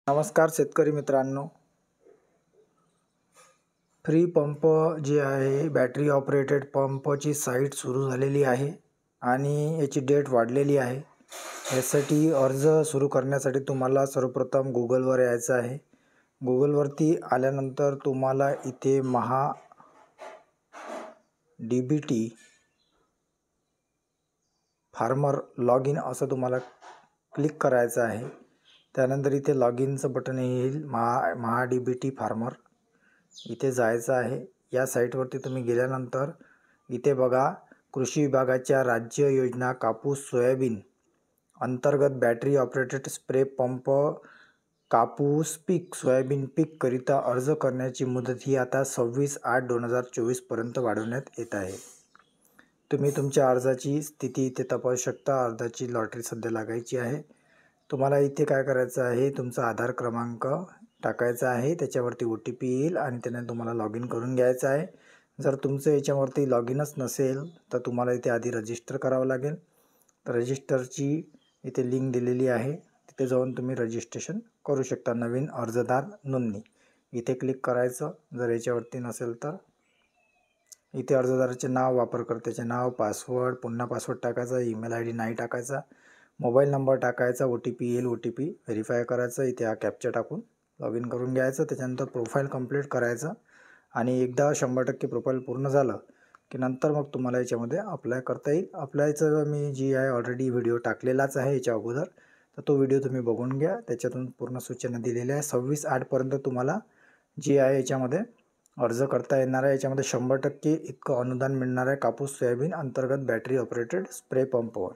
नमस्कार शेतकरी मित्रांनो, फ्री पंप जे आहे बॅटरी ऑपरेटेड पंपची साईट सुरू झालेली आहे आणि याची डेट वाढलेली आहे। यासाठी अर्ज सुरू करण्यासाठी तुम्हाला सर्वप्रथम गुगलवर यायचं आहे। गुगलवरती आल्यानंतर तुम्हाला इथे महा DBT फार्मर लॉग इन असं तुम्हाला क्लिक करायचं आहे। त्यानंतर इथे लॉग इनचं बटन येईल, महा DBT फार्मर इथे जायचं आहे। या साईटवरती तुम्ही गेल्यानंतर इथे बघा, कृषी विभागाच्या राज्य योजना कापूस सोयाबीन अंतर्गत बॅटरी ऑपरेटेड स्प्रे पंप कापूस पीक सोयाबीन पीक करिता अर्ज करण्याची मुदत ही आता 26/8/2024 पर्यंत वाढवण्यात येत आहे। तुम्ही तुमच्या अर्जाची स्थिती इथे तपासू शकता। अर्जाची लॉटरी सध्या लागायची आहे। तुम्हाला इथे काय करायचं आहे, तुमचा आधार क्रमांक टाकायचा आहे, त्याच्यावरती OTP येईल आणि त्याने तुम्हाला लॉग इन करून घ्यायचं आहे। जर तुमचं याच्यावरती लॉग इनच नसेल तर तुम्हाला इथे आधी रजिस्टर करावं लागेल। तर रजिस्टरची इथे लिंक दिलेली आहे, तिथे जाऊन तुम्ही रजिस्ट्रेशन करू शकता। नवीन अर्जदार नोंदणी इथे क्लिक करायचं। जर याच्यावरती नसेल तर इथे अर्जदाराचे नाव, वापरकर्त्याचे नाव, पासवर्ड, पुन्हा पासवर्ड टाकायचा, ईमेल ID नाही टाकायचा, मोबाईल नंबर टाकायचा, OTP येईल, OTP व्हेरीफाय करायचं, इथे हा कॅप्चा टाकून लॉग इन करून घ्यायचं। त्याच्यानंतर प्रोफाईल कंप्लीट करायचं आणि एकदा 100% प्रोफाईल पूर्ण झालं की नंतर मग तुम्हाला याच्यामध्ये अप्लाय करता येईल। अप्लायचं मी जी आहे ऑलरेडी व्हिडिओ टाकलेलाच आहे याच्या अगोदर, तर तो व्हिडिओ तुम्ही बघून घ्या, त्याच्यातून पूर्ण सूचना दिलेल्या आहे। 26/8 पर्यंत तुम्हाला जी आहे याच्यामध्ये अर्ज करता येणार आहे। याच्यामध्ये 100% इतकं अनुदान मिळणार आहे कापूस सोयाबीन अंतर्गत बॅटरी ऑपरेटेड स्प्रे पंपवर।